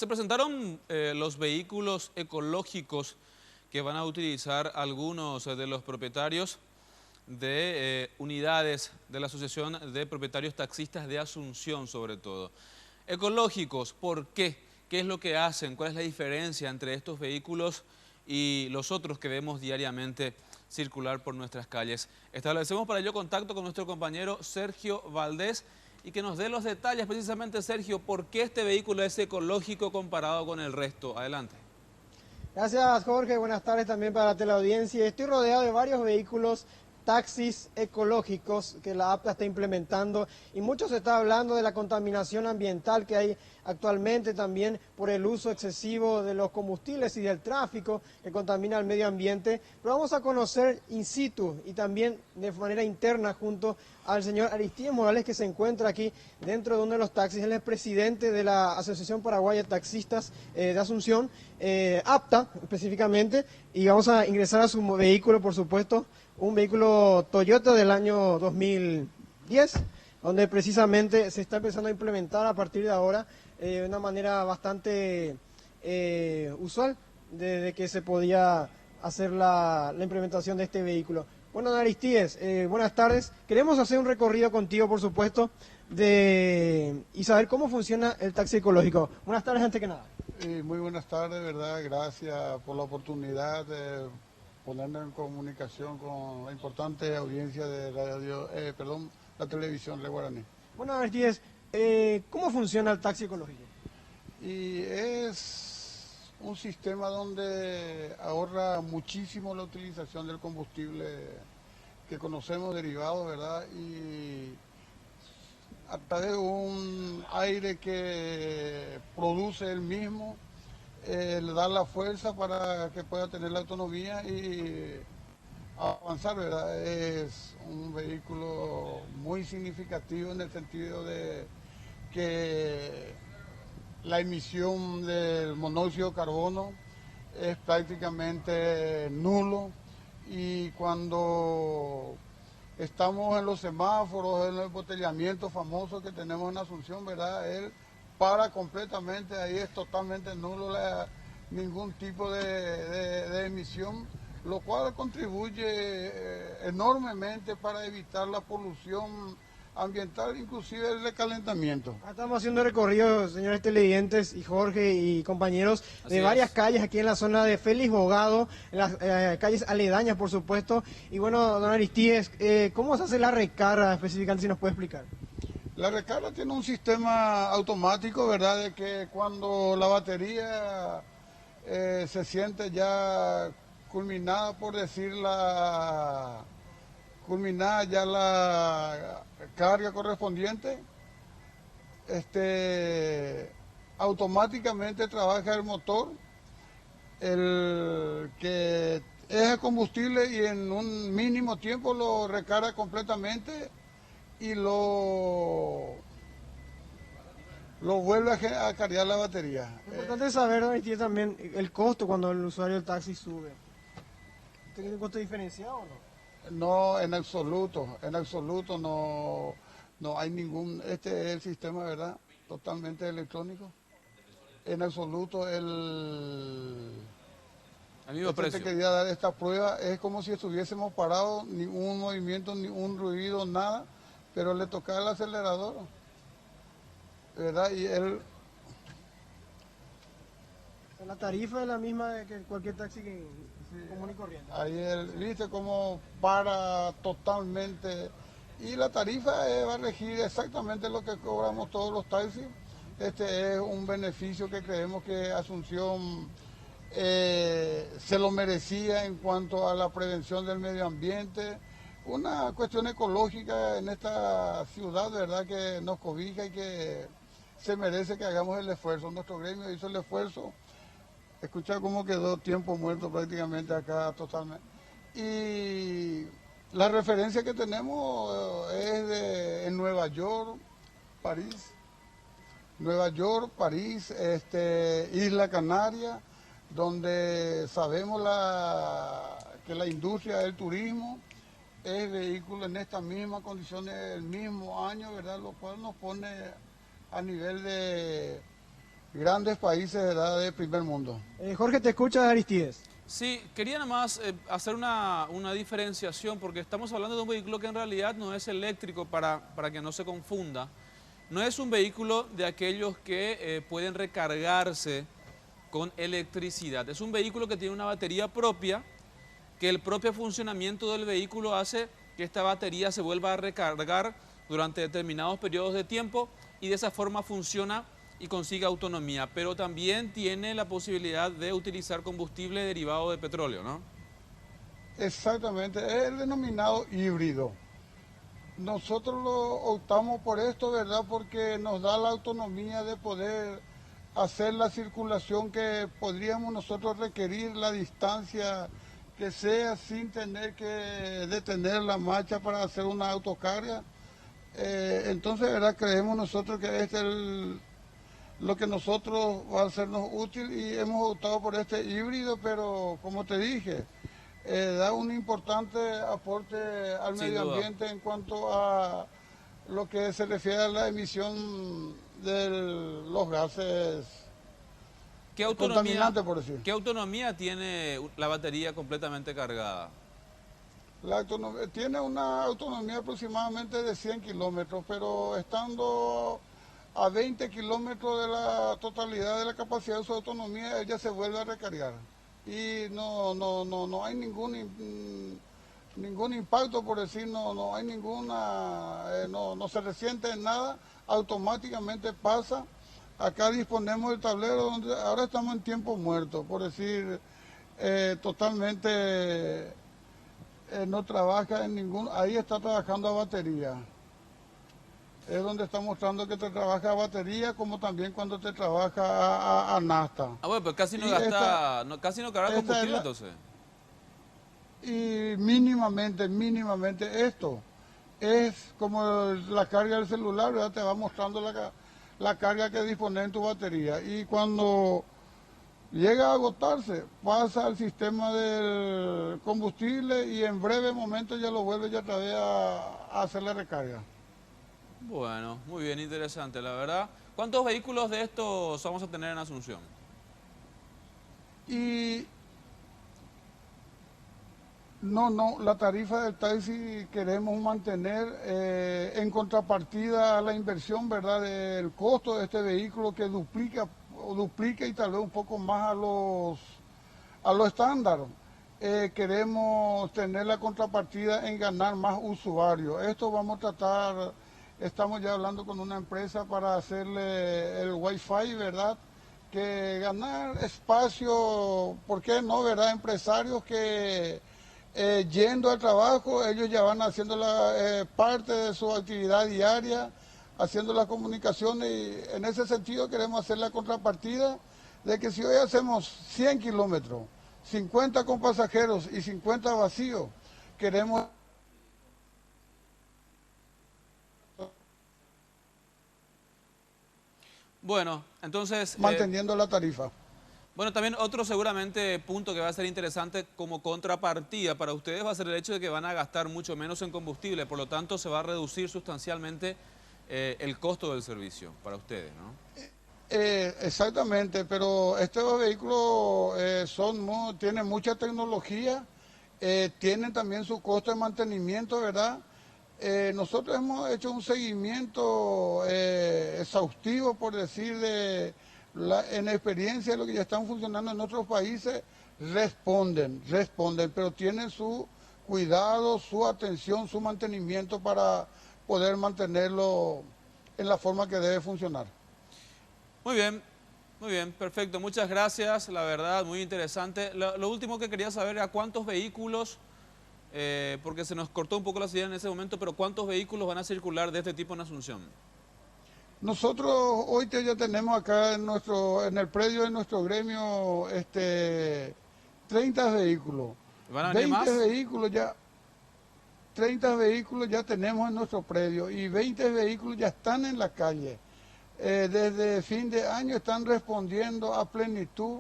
Se presentaron los vehículos ecológicos que van a utilizar algunos de los propietarios de unidades de la Asociación de Propietarios Taxistas de Asunción, sobre todo. Ecológicos, ¿por qué? ¿Qué es lo que hacen? ¿Cuál es la diferencia entre estos vehículos y los otros que vemos diariamente circular por nuestras calles? Establecemos para ello contacto con nuestro compañero Sergio Valdés y que nos dé los detalles precisamente, Sergio, ¿por qué este vehículo es ecológico comparado con el resto? Adelante. Gracias, Jorge. Buenas tardes también para la teleaudiencia. Estoy rodeado de varios vehículos, taxis ecológicos que la APTA está implementando y mucho se está hablando de la contaminación ambiental que hay actualmente también por el uso excesivo de los combustibles y del tráfico que contamina el medio ambiente. Pero vamos a conocer in situ y también de manera interna junto al señor Aristides Morales, que se encuentra aquí dentro de uno de los taxis. Él es presidente de la Asociación Paraguaya de Taxistas de Asunción, APTA específicamente, y vamos a ingresar a su vehículo, por supuesto, un vehículo Toyota del año 2010, donde precisamente se está empezando a implementar a partir de ahora de una manera bastante usual, desde que se podía hacer la implementación de este vehículo. Bueno, Aristides, buenas tardes. Queremos hacer un recorrido contigo, por supuesto, y saber cómo funciona el taxi ecológico. Buenas tardes, antes que nada. Muy buenas tardes, ¿verdad? Gracias por la oportunidad de ponernos en comunicación con la importante audiencia de la televisión de Guaraní. Bueno, Aristides, ¿cómo funciona el taxi ecológico? Y es un sistema donde ahorra muchísimo la utilización del combustible que conocemos derivado, ¿verdad? Y a través de un aire que produce él mismo, le da la fuerza para que pueda tener la autonomía y avanzar, ¿verdad? Es un vehículo muy significativo en el sentido de que la emisión del monóxido de carbono es prácticamente nulo, y cuando estamos en los semáforos, en el embotellamiento famoso que tenemos en Asunción, ¿verdad? Él para completamente, ahí es totalmente nulo ningún tipo de emisión, lo cual contribuye enormemente para evitar la polución ambiental, inclusive el recalentamiento. Estamos haciendo recorridos, señores televidentes y Jorge y compañeros, de varias calles aquí en la zona de Félix Bogado, en las calles aledañas, por supuesto. Y bueno, don Aristides, ¿cómo se hace la recarga específicamente, si nos puede explicar? La recarga tiene un sistema automático, ¿verdad? De que cuando la batería se siente ya culminada, por decir culminada ya la carga correspondiente, automáticamente trabaja el motor, el que es el combustible, y en un mínimo tiempo lo recarga completamente y lo vuelve a cargar la batería. Es importante saber, don Aristides, también el costo cuando el usuario del taxi sube. ¿Tiene un costo diferenciado o no? No, en absoluto no hay ningún, este es el sistema, ¿verdad? Totalmente electrónico. En absoluto Al mismo precio. te quería dar esta prueba, es como si estuviésemos parados, ni un movimiento, ni un ruido, nada, pero le tocaba el acelerador, ¿verdad? Y él... La tarifa es la misma que cualquier taxi común y corriente. Ahí viste cómo para totalmente, y la tarifa va a regir exactamente lo que cobramos todos los taxis. Este es un beneficio que creemos que Asunción se lo merecía en cuanto a la prevención del medio ambiente, una cuestión ecológica en esta ciudad, ¿verdad?, que nos cobija y que se merece que hagamos el esfuerzo. Nuestro gremio hizo el esfuerzo. Escucha cómo quedó tiempo muerto prácticamente acá totalmente. Y la referencia que tenemos es en Nueva York, París, Isla Canaria, donde sabemos que la industria del turismo es vehículo en estas mismas condiciones el mismo año, ¿verdad? Lo cual nos pone a nivel grandes países, ¿verdad?, de primer mundo. Jorge, te escuchas, Aristides. Sí, quería nada más hacer una diferenciación, porque estamos hablando de un vehículo que en realidad no es eléctrico, para que no se confunda. No es un vehículo de aquellos que pueden recargarse con electricidad. Es un vehículo que tiene una batería propia, que el propio funcionamiento del vehículo hace que esta batería se vuelva a recargar durante determinados periodos de tiempo y de esa forma funciona y consigue autonomía, pero también tiene la posibilidad de utilizar combustible derivado de petróleo, ¿no? Exactamente, es el denominado híbrido. Nosotros lo optamos por esto, ¿verdad?, porque nos da la autonomía de poder hacer la circulación que podríamos nosotros requerir, la distancia que sea, sin tener que detener la marcha para hacer una autocarga. Entonces, ¿verdad?, creemos nosotros que este es lo que nosotros va a hacernos útil y hemos optado por este híbrido, pero como te dije, da un importante aporte al medio ambiente en cuanto a lo que se refiere a la emisión de los gases contaminantes, por decir. ¿Qué autonomía tiene la batería completamente cargada? Tiene una autonomía aproximadamente de 100 kilómetros, pero estando a 20 kilómetros de la totalidad de la capacidad de su autonomía, ella se vuelve a recargar. Y no hay ningún impacto, por decir, no hay ninguna, no se resiente en nada, automáticamente pasa. Acá disponemos del tablero donde ahora estamos en tiempo muerto, por decir, totalmente no trabaja en ningún, ahí está trabajando a batería. Es donde está mostrando que te trabaja a batería, como también cuando te trabaja a nafta. Ah, bueno, pero casi no gasta, casi no carga combustible, entonces. Y mínimamente esto es como la carga del celular, ¿verdad? Te va mostrando la carga que dispone en tu batería. Y cuando llega a agotarse, pasa al sistema del combustible y en breve momento ya lo vuelve ya otra vez a hacer la recarga. Bueno, muy bien, interesante, la verdad. ¿Cuántos vehículos de estos vamos a tener en Asunción? Y la tarifa del taxi queremos mantener en contrapartida a la inversión, ¿verdad?, del costo de este vehículo que duplica y tal vez un poco más a lo estándar. Queremos tener la contrapartida en ganar más usuarios. Esto vamos a tratar. Estamos ya hablando con una empresa para hacerle el Wi-Fi, ¿verdad? Que ganar espacio, ¿por qué no, verdad? Empresarios que yendo al trabajo, ellos ya van haciendo parte de su actividad diaria, haciendo las comunicaciones y en ese sentido queremos hacer la contrapartida de que si hoy hacemos 100 kilómetros, 50 con pasajeros y 50 vacíos, queremos... Bueno, entonces... manteniendo la tarifa. Bueno, también otro seguramente punto que va a ser interesante como contrapartida para ustedes va a ser el hecho de que van a gastar mucho menos en combustible, por lo tanto se va a reducir sustancialmente el costo del servicio para ustedes, ¿no? Exactamente, pero estos vehículos tienen mucha tecnología, tienen también su costo de mantenimiento, ¿verdad? Nosotros hemos hecho un seguimiento exhaustivo, por decir, en experiencia de lo que ya están funcionando en otros países, responden, pero tienen su cuidado, su atención, su mantenimiento para poder mantenerlo en la forma que debe funcionar. Muy bien, perfecto. Muchas gracias, la verdad, muy interesante. Lo último que quería saber era cuántos vehículos... porque se nos cortó un poco la señal en ese momento, pero ¿cuántos vehículos van a circular de este tipo en Asunción? Nosotros hoy ya tenemos acá en el predio de nuestro gremio 30 vehículos. ¿Van a venir más? 30 vehículos ya tenemos en nuestro predio y 20 vehículos ya están en la calle. Desde fin de año están respondiendo a plenitud.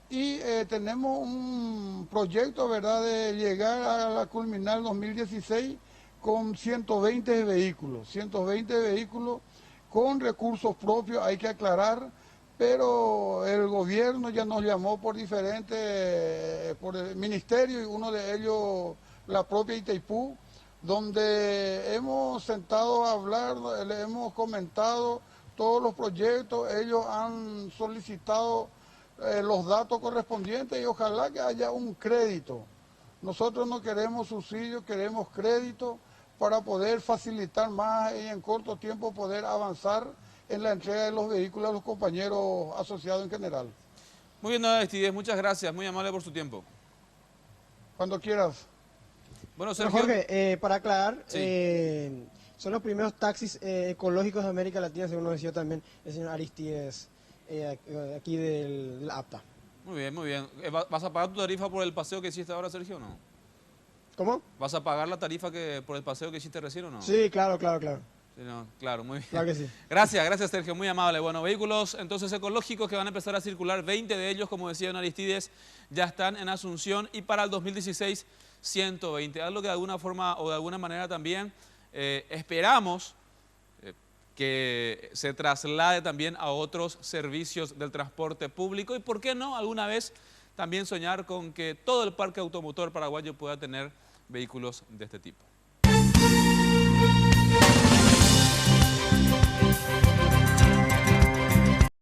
Y tenemos un proyecto, ¿verdad?, de llegar a culminar el 2016 con 120 vehículos con recursos propios. Hay que aclarar pero el gobierno ya nos llamó por por el ministerio, y uno de ellos la propia Itaipú, donde hemos sentado a hablar, le hemos comentado todos los proyectos. Ellos han solicitado los datos correspondientes y ojalá que haya un crédito. Nosotros no queremos subsidios, queremos crédito para poder facilitar más y en corto tiempo poder avanzar en la entrega de los vehículos a los compañeros asociados en general. Muy bien, don Aristides, muchas gracias, muy amable por su tiempo. Cuando quieras. Bueno, Pero Sergio. Jorge, para aclarar, Sí. son los primeros taxis ecológicos de América Latina, según nos decía también el señor Aristides, aquí del APTA. Muy bien, muy bien. ¿Vas a pagar tu tarifa por el paseo que hiciste ahora, Sergio, o no? ¿Cómo? ¿Vas a pagar la tarifa por el paseo que hiciste recién o no? Sí, claro. Sí, no, claro, muy bien. Claro que sí. Gracias Sergio, muy amable. Bueno, vehículos entonces ecológicos que van a empezar a circular, 20 de ellos, como decía don Aristides, ya están en Asunción, y para el 2016, 120. Algo que de alguna forma o de alguna manera también esperamos que se traslade también a otros servicios del transporte público, y por qué no alguna vez también soñar con que todo el parque automotor paraguayo pueda tener vehículos de este tipo.